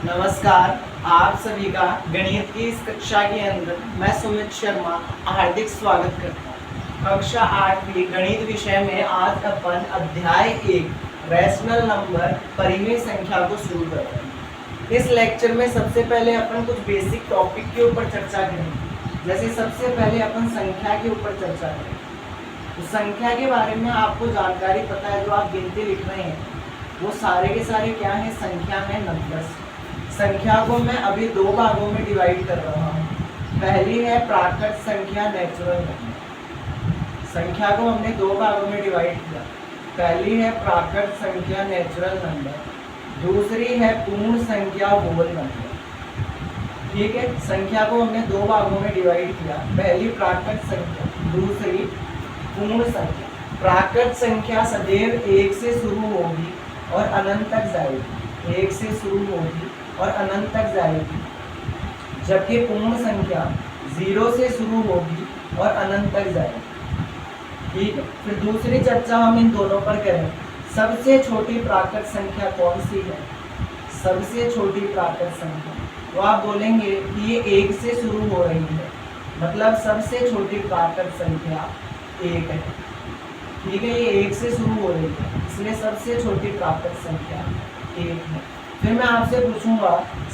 नमस्कार। आप सभी का गणित की इस कक्षा के अंदर मैं सुमित शर्मा हार्दिक स्वागत करता हूँ। कक्षा 8वीं गणित विषय में आज अपन अध्याय 1 रैशनल नंबर परिमेय संख्या को शुरू कर रहे हैं। इस लेक्चर में सबसे पहले अपन कुछ बेसिक टॉपिक के ऊपर चर्चा करेंगे। जैसे सबसे पहले अपन संख्या के ऊपर चर्चा करेंगे। तो संख्या के बारे में आपको जानकारी पता है, जो आप गिनती लिख रहे हैं वो सारे के सारे क्या है, संख्या है, नंबर्स। संख्या को मैं अभी दो भागों में डिवाइड कर रहा हूँ। पहली है प्राकृत संख्या, नेचुरल नंबर। संख्या को हमने दो भागों में डिवाइड किया। पहली है प्राकृत संख्या, नेचुरल नंबर। दूसरी है पूर्ण संख्या, होल नंबर। ठीक है, संख्या को हमने दो भागों में डिवाइड किया। पहली प्राकृत संख्या, दूसरी पूर्ण संख्या। प्राकृत संख्या सदैव 1 से शुरू होगी और अनंत तक जाएगी। 1 से शुरू होगी और अनंत तक जाएगी, जबकि पूर्ण संख्या 0 से शुरू होगी और अनंत तक जाएगी। ठीक है, फिर दूसरी चर्चा हम इन दोनों पर करें। सबसे छोटी प्राकृत संख्या कौन सी है? सबसे छोटी प्राकृत संख्या, तो आप बोलेंगे कि ये 1 से शुरू हो रही है, मतलब सबसे छोटी प्राकृत संख्या 1 है। ठीक है, ये 1 से शुरू हो रही है, इसलिए सबसे छोटी प्राकृत संख्या 1 है। फिर मैं आपसे पूछूंगा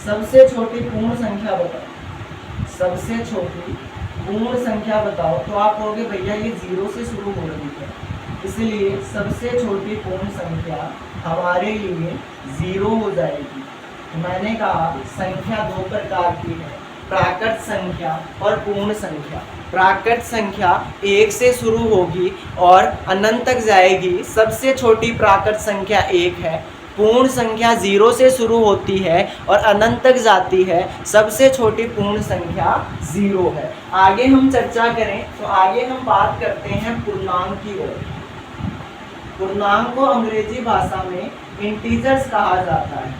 सबसे छोटी पूर्ण संख्या बताओ। सबसे छोटी पूर्ण संख्या बताओ, तो आप कहोगे भैया ये 0 से शुरू हो रही है, इसलिए सबसे छोटी पूर्ण संख्या हमारे लिए 0 हो जाएगी। तो मैंने कहा संख्या दो प्रकार की है, प्राकृत संख्या और पूर्ण संख्या। प्राकृत संख्या 1 से शुरू होगी और अनंत तक जाएगी, सबसे छोटी प्राकृत संख्या 1 है। पूर्ण संख्या 0 से शुरू होती है और अनंत तक जाती है, सबसे छोटी पूर्ण संख्या 0 है। आगे हम चर्चा करें तो आगे हम बात करते हैं पूर्णांक की ओर। पूर्णांक को अंग्रेजी भाषा में इंटीजर्स कहा जाता है।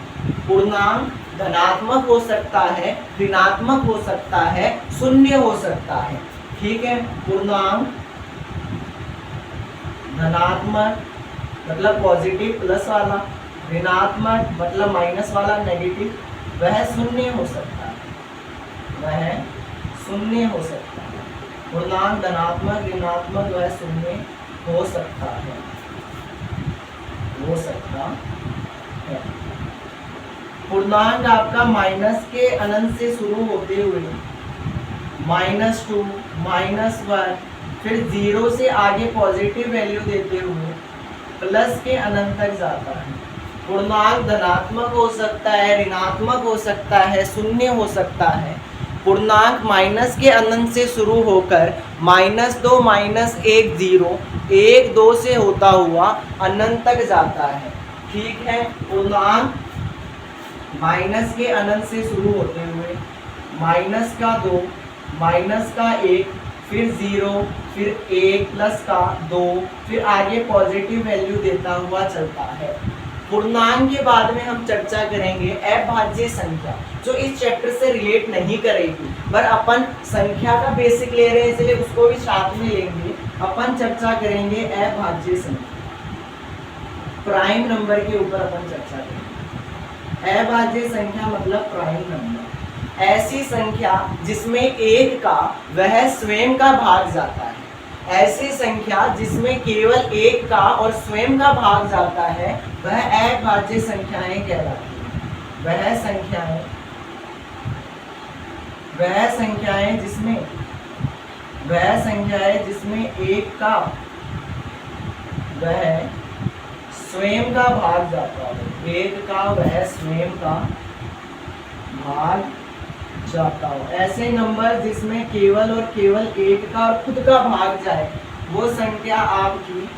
पूर्णांक धनात्मक हो सकता है, ऋणात्मक हो सकता है, शून्य हो सकता है। ठीक है, पूर्णांक धनात्मक मतलब पॉजिटिव प्लस वाला, ऋणात्मक मतलब माइनस वाला नेगेटिव, वह शून्य हो सकता है। वह शून्य हो सकता है। पूर्णांक धनात्मक, ऋणात्मक, वह शून्य हो सकता है। हो सकता है। पूर्णांक आपका माइनस के अनंत से शुरू होते हुए -2, -1, फिर 0 से आगे पॉजिटिव वैल्यू देते हुए प्लस के अनंत तक जाता है। पूर्णांक धनात्मक हो सकता है, ऋणात्मक हो सकता है, शून्य हो सकता है। पूर्णांक माइनस के अनंत से शुरू होकर -2, -1, 0, 1, 2 से होता हुआ अनंत तक जाता है। ठीक है, पूर्णांक माइनस के अनंत से शुरू होते हुए -2, -1, फिर 0, फिर 1 प्लस का 2, फिर आगे पॉजिटिव वैल्यू देता हुआ चलता है। पूर्णांक के बाद में हम चर्चा करेंगे अभाज्य संख्या, जो इस चैप्टर से रिलेट नहीं करेगी, पर अपन संख्या का बेसिक ले रहे हैं इसलिए उसको भी साथ में लेंगे। अपन चर्चा करेंगे अभाज्य संख्या, प्राइम नंबर के ऊपर अपन चर्चा करेंगे। अभाज्य संख्या मतलब प्राइम नंबर, ऐसी संख्या जिसमें 1 का वह स्वयं का भाग जाता है। ऐसी संख्या जिसमें केवल 1 का और स्वयं का भाग जाता है, वह अभाज्य संख्याएं कहलाती हैं। वह संख्याएं जिसमें 1 का वह स्वयं का भाग जाता है। 1 का वह स्वयं का भाग जाता हो। ऐसे नंबर जिसमें केवल और केवल 1 का और खुद का भाग जाए, वो संख्या आपकी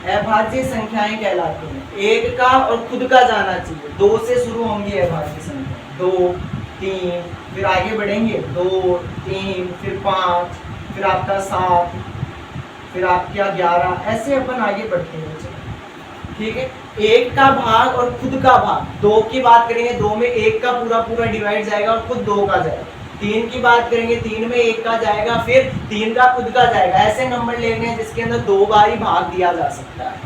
अभाज्य संख्याएं कहलाती हैं। 1 का और खुद का जाना चाहिए। 2 से शुरू होंगी अभाज्य संख्या, 2, 3, फिर आगे बढ़ेंगे 2, 3, फिर 5, फिर आपका 7, फिर आपका 11, ऐसे अपन आगे बढ़ते हैं। ठीक है, 1 का भाग और खुद का भाग, 2 की बात करेंगे 2 में 1 का पूरा पूरा डिवाइड जाएगा और खुद 2 का जाएगा। 3 की बात करेंगे 3 में 1 का जाएगा, फिर 3 का खुद का जाएगा। ऐसे नंबर लेने हैं जिसके अंदर 2 बार ही भाग दिया जा सकता है,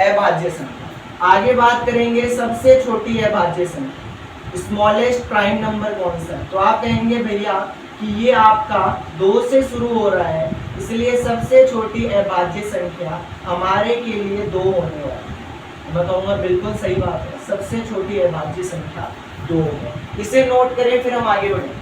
अभाज्य संख्या। आगे बात करेंगे सबसे छोटी अभाज्य संख्या। स्मॉलेस्ट प्राइम नंबर कौन सा है? तो आप कहेंगे भैया कि ये आपका 2 से शुरू हो रहा है, इसलिए सबसे छोटी अभाज्य संख्या हमारे के लिए 2 होने वाली है। मैं कहूँगा बिल्कुल सही बात है, सबसे छोटी अभाज्य संख्या 2 है। इसे नोट करें, फिर हम आगे बढ़ें।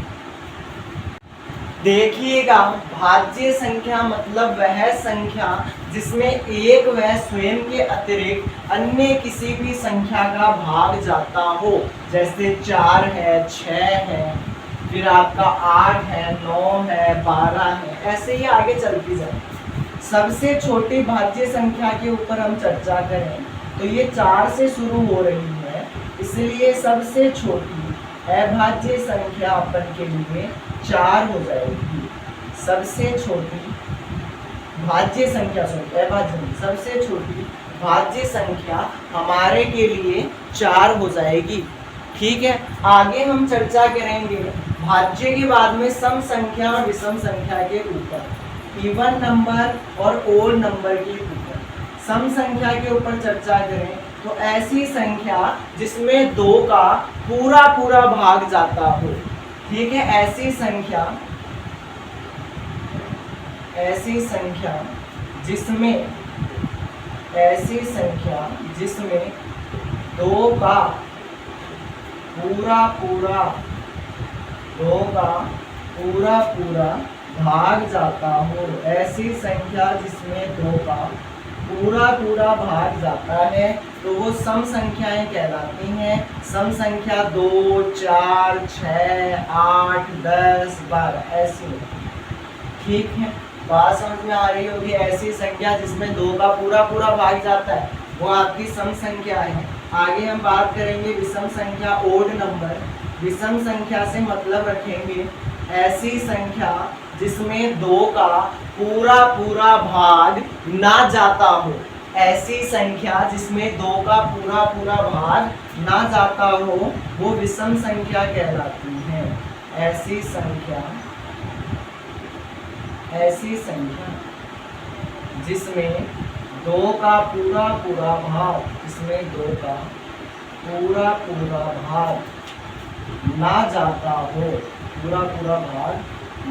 देखिएगा, भाज्य संख्या मतलब वह संख्या जिसमें एक व स्वयं के अतिरिक्त अन्य किसी भी संख्या का भाग जाता हो, जैसे 4 है, 6 है, फिर आपका 8 है, 9 है, 12 है, ऐसे ही आगे चलती जाए। सबसे छोटी भाज्य संख्या के ऊपर हम चर्चा करें तो ये 4 से शुरू हो रही है, इसलिए सबसे छोटी अभाज्य संख्या अपन के लिए 4 हो जाएगी। सबसे छोटी भाज्य संख्या अभाज्य, सबसे छोटी भाज्य संख्या हमारे के लिए 4 हो जाएगी। ठीक है, आगे हम चर्चा करेंगे भाज्य के बाद में सम संख्या और विषम संख्या के ऊपर, इवन नंबर और ओड नंबर के ऊपर। सम संख्या के ऊपर चर्चा करें तो ऐसी संख्या जिसमें 2 का पूरा पूरा भाग जाता हो। ठीक है, ऐसी संख्या जिसमें 2 का पूरा भाग जाता हो, ऐसी संख्या जिसमें 2 का पूरा भाग जाता है तो वो सम संख्याएं कहलाती हैं। सम संख्या 2, 4, 6, 8, 10, 12 ऐसी। ठीक है, बात समझ में आ रही होगी। ऐसी संख्या जिसमें 2 का पूरा भाग जाता है वो आपकी सम संख्या है। आगे हम बात करेंगे विषम संख्या, ओड नंबर। विषम संख्या से मतलब रखेंगे ऐसी संख्या जिसमें 2 का पूरा भाग ना जाता हो। ऐसी संख्या जिसमें 2 का पूरा भाग ना जाता हो वो विषम संख्या कहलाती है। ऐसी संख्या जिसमें 2 का पूरा भाग, जिसमें 2 का पूरा भाग ना जाता हो, पूरा भाग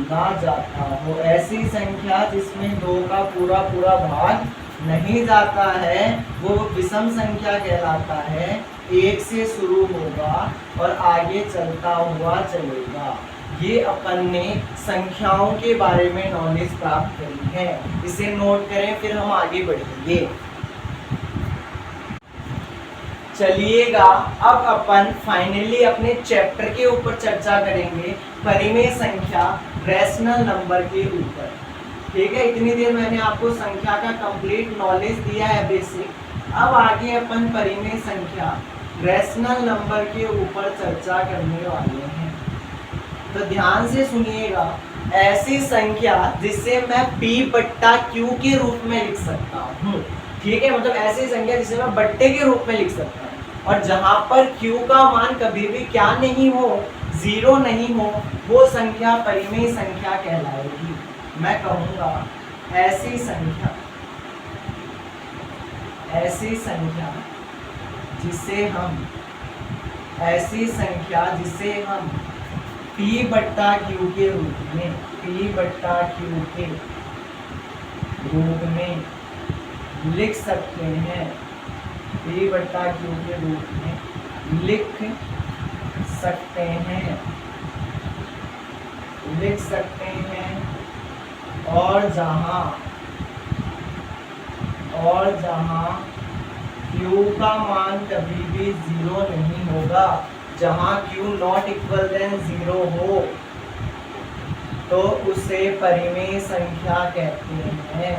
ना जाता हो। ऐसी संख्या जिसमें 2 का पूरा भाग नहीं जाता है वो विषम संख्या कहलाता है। 1 से शुरू होगा और आगे चलता हुआ चलेगा। ये अपन ने संख्याओं के बारे में नॉलेज प्राप्त करी है, इसे नोट करें, फिर हम आगे बढ़ेंगे। चलिएगा, अब अपन फाइनली अपने चैप्टर के ऊपर चर्चा करेंगे परिमेय संख्या, रैशनल नंबर के ऊपर। ठीक है, इतनी देर मैंने आपको संख्या का कंप्लीट नॉलेज दिया है, बेसिक। अब आगे अपन परिमेय संख्या, रैशनल नंबर के ऊपर चर्चा करने वाले हैं। तो ध्यान से सुनिएगा, ऐसी संख्या जिसे मैं P/Q के रूप में लिख सकता हूँ। ठीक है, मतलब ऐसी संख्या जिसे मैं बट्टे के रूप में लिख सकता हूँ, और जहाँ पर Q का मान कभी भी क्या नहीं हो, 0 नहीं हो, वो संख्या परिमेय संख्या कहलाएगी। मैं कहूँगा ऐसी संख्या जिसे हम P/Q के रूप में लिख सकते हैं। P/Q के रूप में लिख सकते हैं और जहाँ Q का मान कभी भी 0 नहीं होगा, जहाँ Q नॉट इक्वल देन 0 हो तो उसे परिमेय संख्या कहते हैं।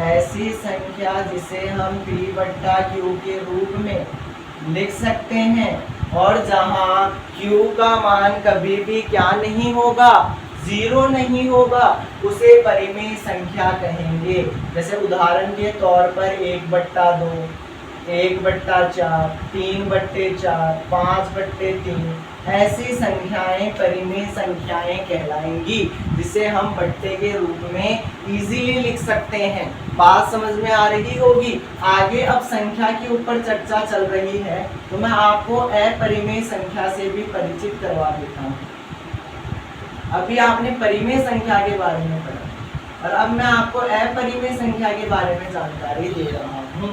ऐसी संख्या जिसे हम P/Q के रूप में लिख सकते हैं और जहाँ Q का मान कभी भी क्या नहीं होगा, 0 नहीं होगा, उसे परिमेय संख्या कहेंगे। जैसे उदाहरण के तौर पर 1/2, 1/4, 3/4, 5/3, ऐसी संख्याएं परिमेय संख्याएं कहलाएंगी, जिसे हम बट्टे के रूप में इजीली लिख सकते हैं। बात समझ में आ रही होगी। आगे अब संख्या के ऊपर चर्चा चल रही है, तो मैं आपको अपरिमेय संख्या से भी परिचित करवा देता हूँ। अभी आपने परिमेय संख्या के बारे में पढ़ा और अब मैं आपको अपरिमेय संख्या के बारे में जानकारी दे रहा हूँ।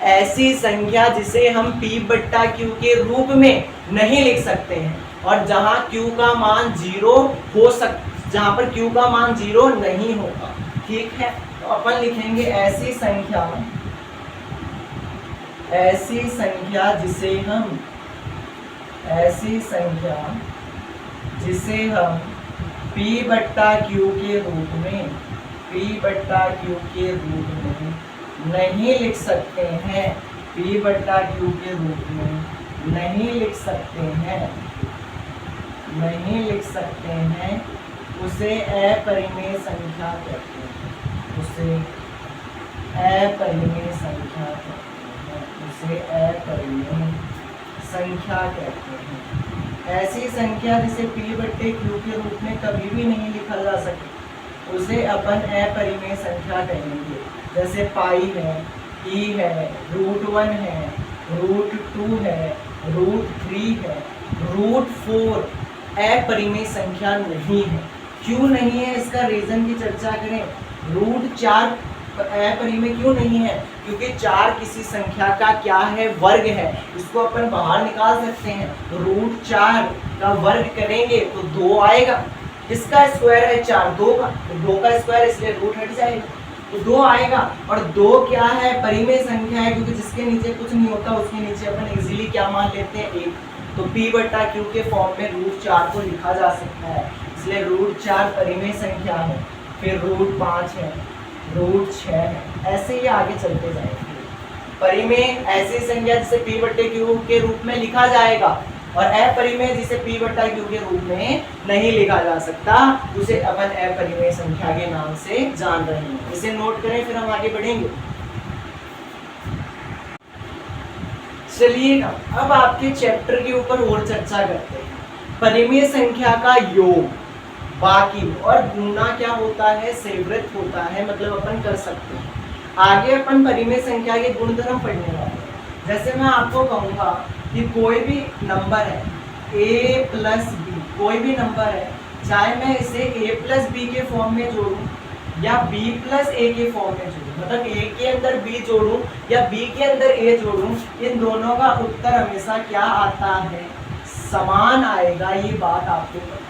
ऐसी संख्या जिसे हम p/q के रूप में नहीं लिख सकते हैं और जहाँ q का मान 0 हो जहाँ पर q का मान 0 नहीं होगा। ठीक है, तो अपन लिखेंगे ऐसी संख्या जिसे हम p/q के रूप में नहीं लिख सकते हैं, p/q के रूप में नहीं लिख सकते हैं, उसे अपरिमेय संख्या कहते हैं। अपरिमेय संख्या कहते हैं। ऐसी संख्या जिसे p/q के रूप में कभी भी नहीं लिखा जा सके, उसे अपन अपरिमेय संख्या कहेंगे। जैसे पाई है, e है, √1 है, √2 है, √3 है, √4 अपरिमेय संख्या नहीं है। क्यों नहीं है, इसका रीजन की चर्चा करें। √4 अपरिमेय क्यों नहीं है? क्योंकि 4 किसी संख्या का क्या है, वर्ग है। इसको अपन बाहर निकाल सकते हैं। √4 का वर्ग करेंगे तो 2 आएगा। इसका स्क्वायर है 4, 2 का, तो 2 का स्क्वायर, इसलिए रूट हट जाएगा तो 2 आएगा। और 2 क्या है, परिमेय संख्या है, क्योंकि जिसके नीचे कुछ नहीं होता उसके नीचे अपन इजीली क्या मान लेते हैं, 1। तो p/q के फॉर्म में √4 को लिखा जा सकता है, इसलिए √4 परिमेय संख्या है। फिर √5 है, √6 है, ऐसे ही आगे चलते जाएंगे। परिमेय ऐसी संख्या जिसे p/q के रूप में लिखा जाएगा और अपरिमेय जिसे p/q के रूप में नहीं लिखा जा सकता, उसे अपन अपरिमेय संख्या के नाम से जान रहे हैं। इसे नोट करें, फिर हम आगे बढ़ेंगे। चलिएगा अब आपके चैप्टर के ऊपर और चर्चा करते हैं। परिमेय संख्या का योग, बाकी और गुणा क्या होता है, सेवृत होता है, मतलब अपन कर सकते हैं। आगे अपन परिमेय संख्या के गुणधर्म पढ़ने वाले हैं। जैसे मैं आपको कहूँगा कि कोई भी नंबर है a+b, कोई भी नंबर है, चाहे मैं इसे a+b के फॉर्म में जोड़ूं या b+a के फॉर्म में जोड़ूं, मतलब a के अंदर b जोड़ूं या b के अंदर a जोड़ूं, इन दोनों का उत्तर हमेशा क्या आता है, समान आएगा। ये बात आपको पता है।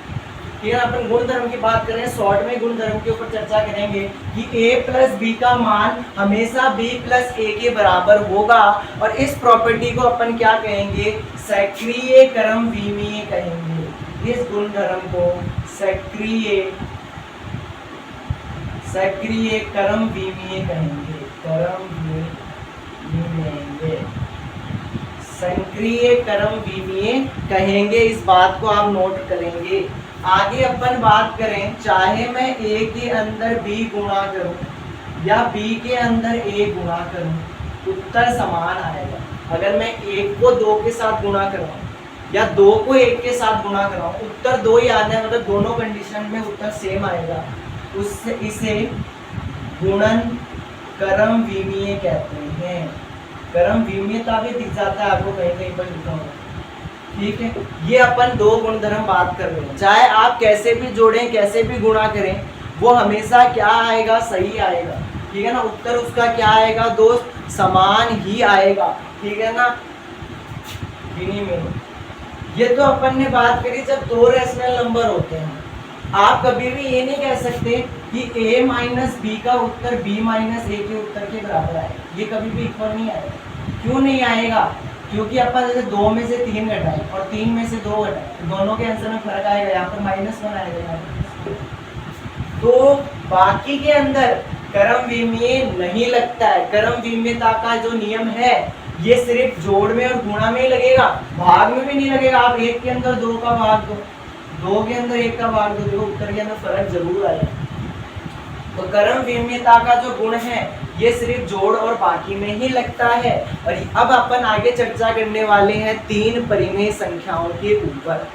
फिर अपन गुणधर्म की बात करें, शॉर्ट में गुणधर्म के ऊपर चर्चा करेंगे कि a+b का मान हमेशा b+a के बराबर होगा और इस प्रॉपर्टी को अपन क्या कहेंगे, सक्रिय क्रम विमीय कहेंगे। इस गुणधर्म को सक्रिय क्रम विमीय कहेंगे, सक्रिय क्रम विमीय कहेंगे। इस बात को आप नोट करेंगे। आगे अपन बात करें, चाहे मैं a के अंदर b गुणा करूं या b के अंदर a गुणा करूं, उत्तर समान आएगा। अगर मैं 1 को 2 के साथ गुणा कराऊं या 2 को 1 के साथ गुणा कराऊं, उत्तर 2 ही आना है, मतलब दोनों कंडीशन में उत्तर सेम आएगा। उससे इसे गुणन क्रम विमीय कहते हैं। क्रम विमीयता भी दिख जाता है आपको कहीं कहीं पर लिखा हुआ। ठीक है, ये अपन 2 गुणधर्म बात कर रहे हैं। चाहे आप कैसे भी जोड़ें, कैसे भी गुणा करें, वो हमेशा क्या आएगा, सही आएगा। ठीक है ना, उत्तर उसका क्या आएगा दोस्त, समान ही आएगा। ठीक है ना, विनिमय। ये तो अपन ने बात करी जब 2 रैशनल नंबर होते हैं। आप कभी भी ये नहीं कह सकते कि a-b का उत्तर b-a के उत्तर के बराबर आएगा। ये कभी भी इक्वल नहीं आएगा। क्यों नहीं आएगा, क्योंकि अपन जैसे 2 में से 3 घटाए और 3 में से 2 घटाए, तो दोनों के आंसर में फर्क आएगा। यहाँ पर -1 आएगा, यहाँ पर। तो बाकी के अंदर क्रम विमीय नहीं लगता है। क्रम विमीयता का जो नियम है ये सिर्फ जोड़ में और गुणा में ही लगेगा, भाग में भी नहीं लगेगा। आप 1 के अंदर 2 का भाग दो, 2 के अंदर 1 का भाग दो, देखो उत्तर के अंदर फर्क जरूर आएगा। तो क्रम विमीयता का जो गुण है ये सिर्फ जोड़ और बाकी में ही लगता है। और अब अपन आगे चर्चा करने वाले हैं 3 परिमेय संख्याओं के ऊपर।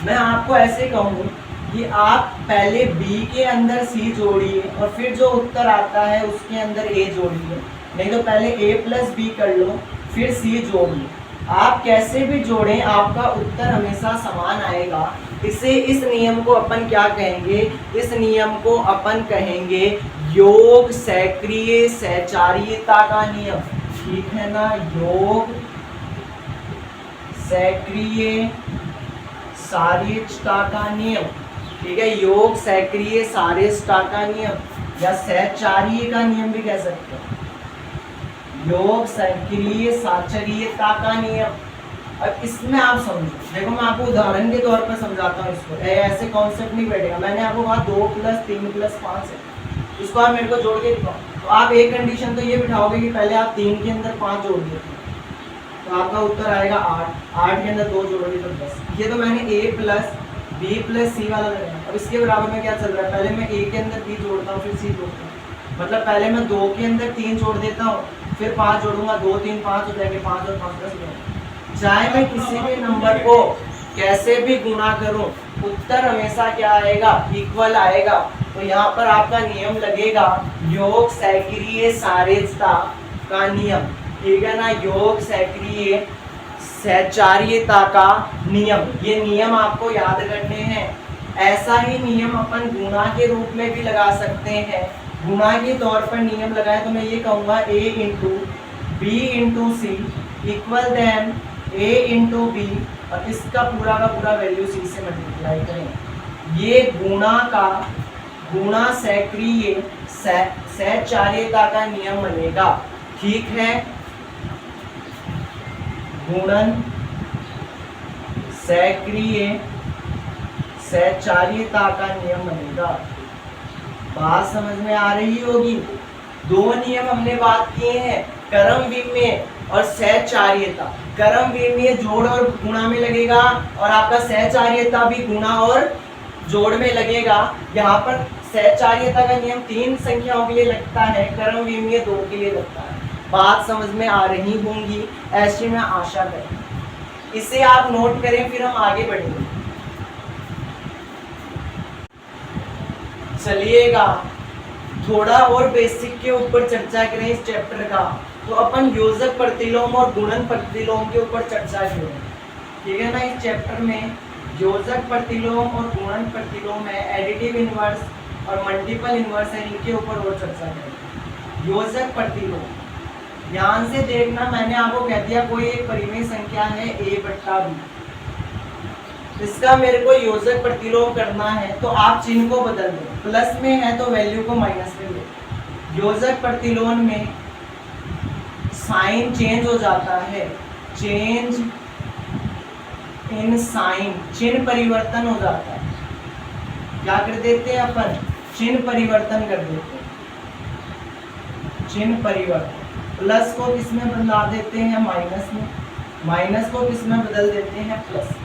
मैं आपको ऐसे कहूँ कि आप पहले बी के अंदर सी जोड़िए और फिर जो उत्तर आता है उसके अंदर ए जोड़िए, नहीं तो पहले ए प्लस बी कर लो फिर सी जोड़ लो। आप कैसे भी जोड़ें आपका उत्तर हमेशा समान आएगा। इस नियम को अपन क्या कहेंगे, इस नियम को अपन कहेंगे योग सक्रिय सहचार्यता का नियम। ठीक है ना, योग सक्रिय सार्यता का नियम। ठीक है, योग सक्रिय सार्यता का नियम या सहचार्य का नियम भी कह सकते हैं। योग सक्रिय साचर्यता का नियम। अब इसमें आप समझो, देखो मैं आपको उदाहरण के तौर पर समझाता हूँ इसको, ऐसे कॉन्सेप्ट नहीं बैठेगा। मैंने आपको कहा 2 + 3 + 5 है, इसको आप मेरे को जोड़ के दिखाओ। तो आप एक कंडीशन तो ये बिठाओगे कि पहले आप 3 के अंदर 5 जोड़ देते हैं, तो आपका उत्तर आएगा 8। 8 के अंदर 2 जोड़ोगे तो 10। ये तो मैंने a + b + c वाला लगाया। अब इसके बराबर में क्या चल रहा है, पहले मैं a के अंदर b जोड़ता हूँ फिर c जोड़ता हूँ, मतलब पहले मैं 2 के अंदर 3 जोड़ देता हूँ फिर 5 जोड़ूंगा, 2 3 5 हो जाएंगे, 5 और 5 10। चाहे मैं किसी भी नंबर को कैसे भी गुणा करूं, उत्तर हमेशा क्या आएगा, इक्वल आएगा। तो यहाँ पर आपका नियम लगेगा योग सक्रिय सार्यता का नियम। ठीक है ना, योग सक्रिय सहचार्यता का नियम। ये नियम आपको याद करने हैं। ऐसा ही नियम अपन गुणा के रूप में भी लगा सकते हैं। गुणा के तौर पर नियम लगाए तो मैं ये कहूँगा a × b × c equal then a × b, और इसका पूरा का पूरा वैल्यू c से मल्टीप्लाई करें। ये गुणा सक्रिय सहचार्यता का नियम बनेगा। ठीक है, गुणन सक्रिय सहचार्यता का नियम बनेगा। बात समझ में आ रही होगी। 2 नियम हमने बात किए हैं, क्रम विमेय और सहचार्यता। क्रम विमेय जोड़ और गुणा में लगेगा और आपका सहचार्यता भी गुणा और जोड़ में लगेगा। यहाँ पर सहचार्यता का नियम 3 संख्याओं के लिए लगता है, क्रम विमेय 2 के लिए लगता है। बात समझ में आ रही होंगी, ऐसी मैं आशा करती। इसे आप नोट करें फिर हम आगे बढ़ेंगे। चलिएगा थोड़ा और बेसिक के ऊपर चर्चा करें इस चैप्टर का। तो अपन योजक प्रतिलोम और गुणन प्रतिलोम के ऊपर चर्चा करें। ठीक है ना, इस चैप्टर में योजक प्रतिलोम और गुणन प्रतिलोम है, एडिटिव इनवर्स और मल्टीपल इनवर्स है, इनके ऊपर और चर्चा करें। योजक प्रतिलोम, ध्यान से देखना, मैंने आपको कह दिया कोई एक परिमेय संख्या है a/b, इसका मेरे को योजक प्रतिलोम करना है तो आप चिन्ह को बदल दो, प्लस में है तो वैल्यू को माइनस में लो। योजक प्रतिलोम में साइन चेंज हो जाता है, चेंज इन साइन, चिन्ह परिवर्तन हो जाता है। क्या कर देते हैं अपन, चिन्ह परिवर्तन कर देते हैं, चिन्ह परिवर्तन। प्लस को किस में बदला देते हैं, माइनस में, माइनस को किस में बदल देते हैं, प्लस।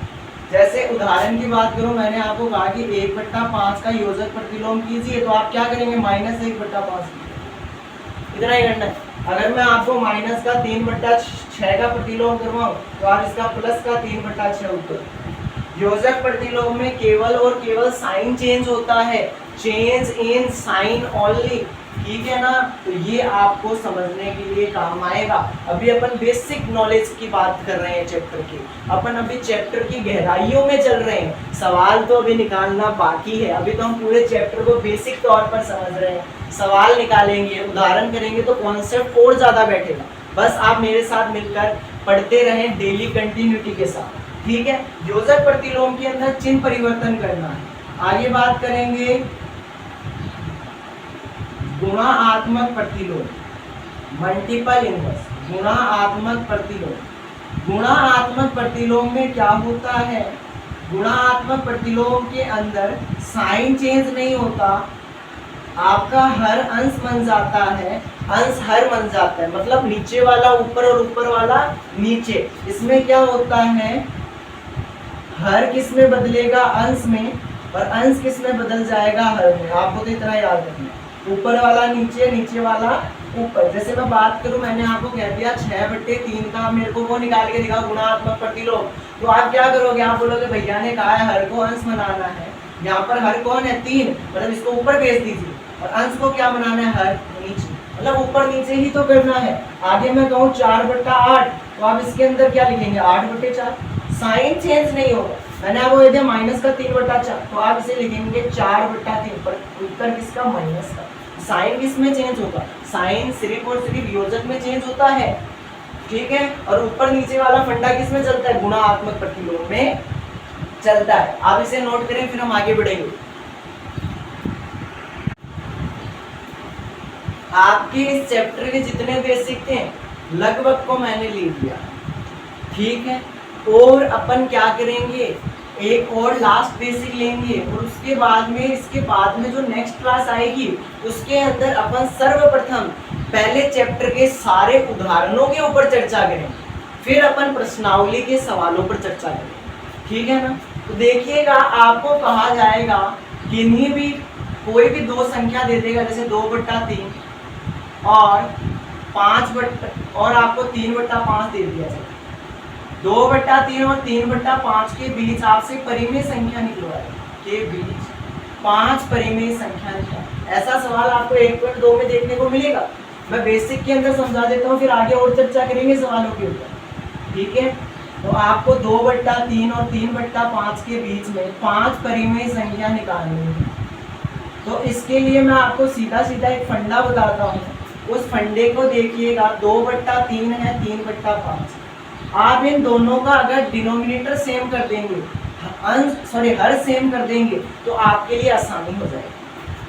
जैसे उदाहरण की बात करूं, मैंने आपको कहा कि 1/5 का योजक प्रतिलोम कीजिए, तो आप क्या करेंगे, -1/5 इतना ही करना है। अगर मैं आपको माइनस का 3/6 का प्रतिलोम करवाऊं तो आप इसका प्लस का 3/6 उत्तर। योजक प्रतिलोम में केवल और केवल साइन चेंज होता है, चेंज इन साइन ओनली। ठीक है ना, तो ये आपको समझने के लिए काम आएगा। अभी अपन बेसिक नॉलेज की बात कर रहे हैं चैप्टर की, अपन अभी चैप्टर की गहराइयों में चल रहे हैं, सवाल तो अभी निकालना बाकी है। अभी तो हम पूरे चैप्टर को बेसिक तौर पर समझ रहे हैं, सवाल निकालेंगे, उदाहरण करेंगे तो कॉन्सेप्ट और ज़्यादा बैठेगा। बस आप मेरे साथ मिलकर पढ़ते रहें डेली कंटिन्यूटी के साथ। ठीक है, योजक प्रतिलोम के अंदर चिन्ह परिवर्तन करना है। आगे बात करेंगे गुणात्मक प्रतिलोम, मल्टीपल इनवर्स। गुणात्मक प्रतिलोम, गुणात्मक प्रतिलोम में क्या होता है, गुणात्मक प्रतिलोम के अंदर साइन चेंज नहीं होता, आपका हर अंश बन जाता है, अंश हर बन जाता है, मतलब नीचे वाला ऊपर और ऊपर वाला नीचे। इसमें क्या होता है, हर किस में बदलेगा, अंश में, और अंश किस में बदल जाएगा, हर में। आपको तो इतना याद रखना है, ऊपर वाला नीचे, नीचे वाला ऊपर। जैसे मैं बात करूं, मैंने आपको कह दिया 6/3 का मेरे को वो निकाल के दिखा गुणात्मक प्रतिलोम, तो आप क्या करोगे, आप बोलोगे भैया ने कहा है हर को अंश बनाना है, यहाँ पर हर कौन है 3, मतलब इसको ऊपर भेज दीजिए और अंश को क्या बनाना है हर नीचे, मतलब ऊपर नीचे ही तो करना है। आगे मैं कहूँ 4/8 तो आप इसके अंदर क्या लिखेंगे 8/4, साइन चेंज नहीं होगा। मैंने आपको ये दिया माइनस का 3/4 तो आप इसे लिखेंगे 4/3, पर उत्तर किसका माइनस का। साइन किस में चेंज होगा, साइन सिर्फ और सिर्फ योजक में चेंज होता है, ठीक है। और ऊपर नीचे वाला फंडा किस में चलता है, गुणात्मक प्रतिलोम में चलता है। आप इसे नोट करें फिर हम आगे बढ़ेंगे। आपके इस चैप्टर के जितने बेसिक थे लगभग को मैंने लिख दिया, ठीक है। और अपन क्या करेंगे, एक और लास्ट बेसिक लेंगे और उसके बाद में इसके बाद में जो नेक्स्ट क्लास आएगी उसके अंदर अपन सर्वप्रथम पहले चैप्टर के सारे उदाहरणों के ऊपर चर्चा करेंगे, फिर अपन प्रश्नावली के सवालों पर चर्चा करेंगे, ठीक है ना। तो देखिएगा आपको कहा जाएगा किन्हीं भी कोई भी दो संख्या दे देगा, जैसे 2/3 और 5 और आपको 3/5 दे दिया जाए। 2/3 और 3/5 के बीच आपसे परिमेय संख्या निकलवाए, के बीच 5 परिमेय संख्या निकलवाए। ऐसा सवाल आपको 1.2 में देखने को मिलेगा। मैं बेसिक के अंदर समझा देता हूँ, फिर आगे और चर्चा करेंगे सवालों के ऊपर, ठीक है। तो आपको 2/3 और 3/5 के बीच में 5 परिमेय संख्या निकालनी है। तो इसके लिए मैं आपको सीधा सीधा एक फंडा बताता हूँ, उस फंडे को देखिएगा। 2/3 है 3/5, आप इन दोनों का अगर डिनोमिनेटर सेम कर देंगे, हर सेम कर देंगे तो आपके लिए आसानी हो जाएगी,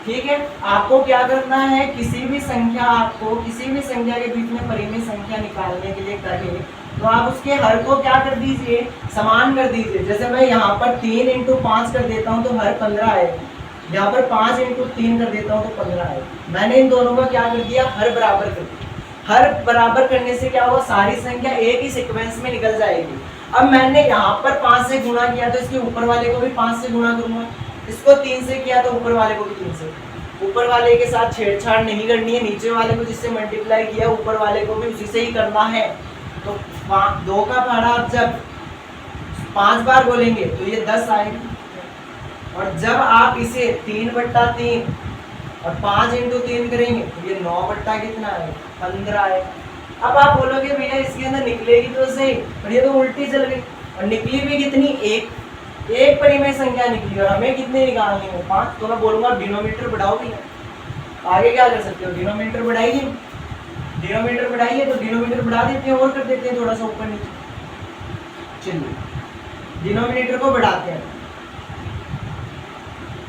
ठीक है। आपको क्या करना है, किसी भी संख्या आपको किसी भी संख्या के बीच में परिमेय संख्या निकालने के लिए कहे तो आप उसके हर को क्या कर दीजिए, समान कर दीजिए। जैसे मैं यहाँ पर 3 × 5 कर देता हूँ तो हर 15 आएगा, यहाँ पर 5 × 3 कर देता हूँ तो 15 आएगा। मैंने इन दोनों का क्या कर दिया, हर बराबर कर दिया। हर बराबर करने से क्या होगा, सारी संख्या एक ही सीक्वेंस में निकल जाएगी। अब मैंने यहाँ पर 5 से गुणा किया तो इसके ऊपर वाले को भी 5 से गुणा करूंगा, इसको 3 से किया तो ऊपर वाले को भी 3 से। ऊपर वाले के साथ छेड़छाड़ नहीं करनी है, नीचे वाले को जिससे मल्टीप्लाई किया ऊपर वाले को भी उसी से ही करना है। तो 2 का पहाड़ा आप जब 5 बार बोलेंगे तो ये 10 आएगी, और जब आप इसे 3/3 और 5 × 3 करेंगे तो ये 9 कितना आएगा, 15 आएगा। अब आप बोलोगे भैया इसके अंदर निकलेगी तो सही, पर ये तो उल्टी चल गई। और निकली भी कितनी, एक परिमेय संख्या निकली और हमें कितने निकालनी है, 5। तो मैं बोलूंगा डिनोमिनेटर बढ़ाओ भैया। आगे क्या कर सकते हो, डिनोमिनेटर बढ़ाइए, डिनोमिनेटर बढ़ाइए। तो डिनोमिनेटर बढ़ा देते हैं और कर देते हैं थोड़ा सा ऊपर नीचे। चलिए डिनोमिनेटर को बढ़ाते हैं।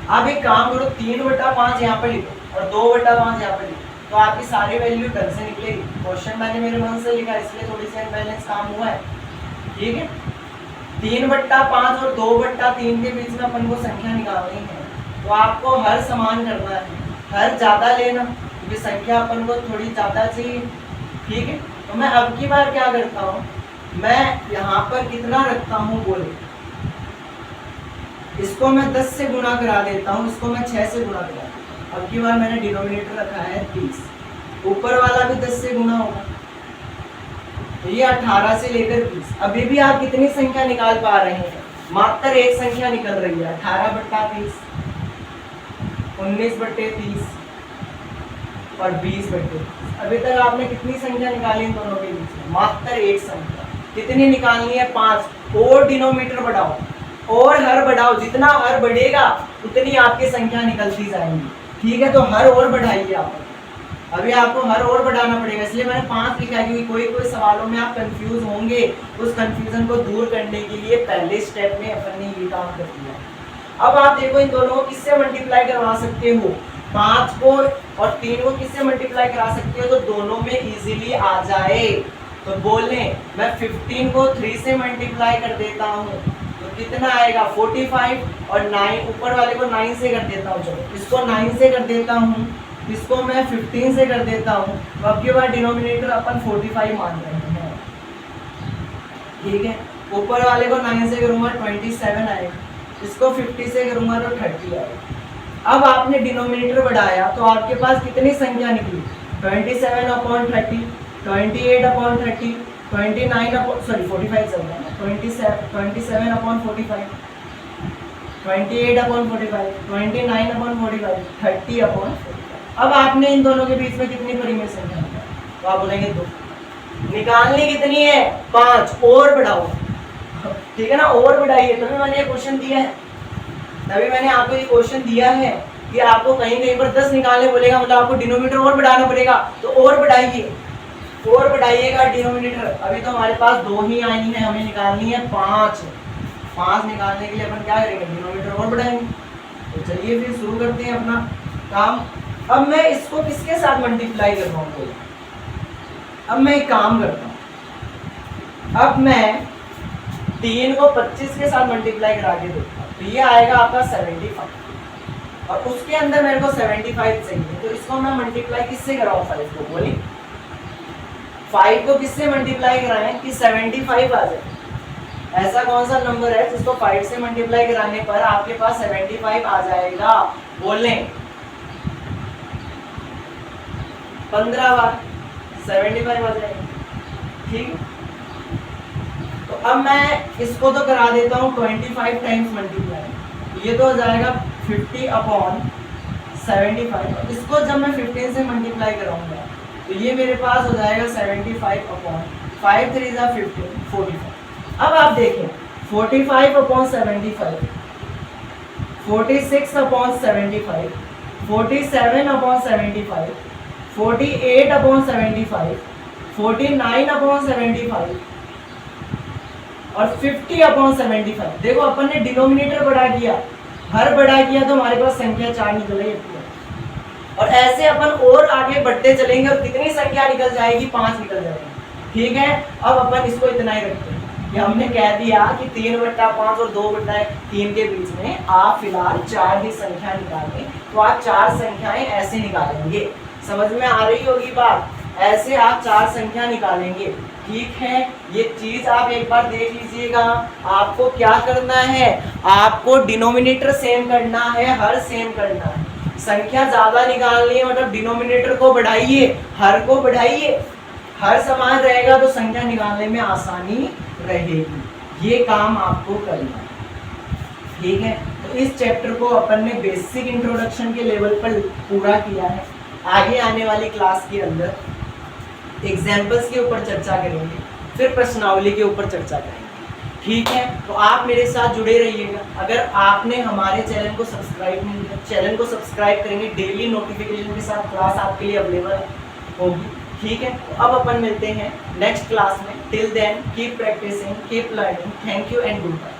आप एक काम करो, 3/5 यहाँ पर लिखो और 2/5 यहाँ पर लिखो, तो आपकी सारी वैल्यू ढंग से निकलेगी। क्वेश्चन मैंने मेरे मन से लिखा इसलिए थोड़ी सी अनबैलेंस काम हुआ है, ठीक है। 3/5 और 2/3 के बीच में अपन को संख्या निकालनी है, तो आपको हर समान करना है, हर ज्यादा लेना क्योंकि संख्या अपन को थोड़ी ज्यादा चाहिए, ठीक है। तो मैं अब की बार क्या करता हूँ, मैं यहाँ पर कितना रखता हूँ बोले, इसको मैं 10 से गुणा करा देता हूँ, इसको मैं 6 से गुणा करा देता हूँ। अब की बार मैंने डिनोमिनेटर रखा है 30, ऊपर वाला भी 10 से गुणा होगा तो ये 18 से लेकर 20। अभी भी आप कितनी संख्या निकाल पा रहे हैं, मात्र एक संख्या निकल रही है, 18/30, 19/30 और 20/30। अभी तक आपने कितनी संख्या निकाली इन दोनों के बीच में, मात्र एक संख्या। कितनी निकालनी है, 5। और डिनोमिनेटर बढ़ाओ और हर बढ़ाओ, जितना हर बढ़ेगा उतनी आपकी संख्या निकलती जाएंगी, ठीक है। तो हर और बढ़ाइए आप, अभी आपको हर और बढ़ाना पड़ेगा, इसलिए मैंने 5 लिखा है क्योंकि कोई कोई सवालों में आप कंफ्यूज होंगे, उस कंफ्यूजन को दूर करने के लिए पहले स्टेप में अपन ने ये काम कर दिया। अब आप देखो इन दोनों को किससे मल्टीप्लाई करवा सकते हो, 5 को और 3 को किससे मल्टीप्लाई करा सकते हो, तो दोनों में इजीली आ जाए। तो बोले मैं 15 को 3 से मल्टीप्लाई कर देता हूँ तो कितना आएगा, 45, और 9 ऊपर वाले को 9 से कर देता हूँ, चलो इसको 9 से कर देता हूँ, इसको मैं 15 से कर देता हूँ। तो अब के बाद डिनोमिनेटर अपन 45 मान रहे हैं, ठीक है। ऊपर वाले को 9 से करूँगा 27 आएगा, इसको 50 से करूँगा तो 30 आएगा। अब आपने डिनोमिनेटर बढ़ाया तो आपके पास कितनी संख्या निकली, 27/30, 28/30, 45 चल रहा है, 27/45, 28/45, 29/45, 30/45। अब आपने इन दोनों के बीच में कितनी परिमेय संख्या निकाली, तो आप बोलेंगे 2। निकालनी कितनी है, 5, और बढ़ाओ, ठीक है ना, और बढ़ाइए। तभी मैंने ये क्वेश्चन दिया है, तभी मैंने आपको ये क्वेश्चन दिया है कि आपको कहीं कहीं पर 10 निकालने बोलेगा, मतलब आपको डिनोमिनेटर और बढ़ाना पड़ेगा, तो और बढ़ाइए, और बढ़ाइएगा डिनोमिनेटर। अभी तो हमारे पास 2 ही आई है, हमें निकालनी है 5। 5 निकालने के लिए अपन क्या करेंगे, डिनोमिनेटर और बढ़ाएंगे। तो चलिए फिर शुरू करते हैं अपना काम। अब मैं इसको किसके साथ मल्टीप्लाई कर रहा हूँ, अब मैं एक काम करता हूँ, अब मैं 3 को 25 के साथ मल्टीप्लाई करा के देखता हूँ, तो ये आएगा आपका 75, और उसके अंदर मेरे को 75 चाहिए, तो इसको मैं मल्टीप्लाई किससे कराऊँ, 5 को, बोलिए 5 को किससे मल्टीप्लाई कराएं कि 75 आ जाए। ऐसा कौन सा नंबर है जिसको 5 से मल्टीप्लाई कराने पर आपके पास 75 आ जाएगा, बोलें 15 बार 75 आ जाएगा, ठीक। तो अब मैं इसको तो करा देता हूँ 25 टाइम्स मल्टीप्लाई, ये तो हो जाएगा 50/75। इसको जब मैं 15 से मल्टीप्लाई कराऊंगा तो ये मेरे पास हो जाएगा 75/5 3 is 15, 45। अब आप देखें 45/75, 46/75, 47/75, 48/75, 49/75 और 50/75। देखो अपन ने डिनोमिनेटर बढ़ा दिया, हर बढ़ा किया तो हमारे पास संख्या 4 निकल रही है, और ऐसे अपन और आगे बढ़ते चलेंगे और कितनी संख्या निकल जाएगी, 5 निकल जाएगी, ठीक है। अब अपन इसको इतना ही रखते हैं कि हमने कह दिया कि 3/5 और 2/3 के बीच में आप फिलहाल 4 ही संख्या निकालें, तो आप 4 संख्याएं ऐसे निकालेंगे। समझ में आ रही होगी बात, ऐसे आप 4 संख्या निकालेंगे, ठीक है। ये चीज आप एक बार देख लीजिएगा। आपको क्या करना है, आपको डिनोमिनेटर सेम करना है, हर सेम करना है। संख्या ज्यादा निकालनी है मतलब डिनोमिनेटर को बढ़ाइए, हर को बढ़ाइए, हर समान रहेगा तो संख्या निकालने में आसानी रहेगी। ये काम आपको करना है, ठीक है। तो इस चैप्टर को अपन ने बेसिक इंट्रोडक्शन के लेवल पर पूरा किया है। आगे आने वाली क्लास के अंदर एग्जाम्पल्स के ऊपर चर्चा करेंगे, फिर प्रश्नावली के ऊपर चर्चा करेंगे, ठीक है। तो आप मेरे साथ जुड़े रहिएगा। अगर आपने हमारे चैनल को सब्सक्राइब नहीं किया, चैनल को सब्सक्राइब करेंगे, डेली नोटिफिकेशन के साथ क्लास आपके लिए अवेलेबल होगी, ठीक है। तो अब अपन मिलते हैं नेक्स्ट क्लास में। Till then keep practicing, keep learning. Thank you and good bye.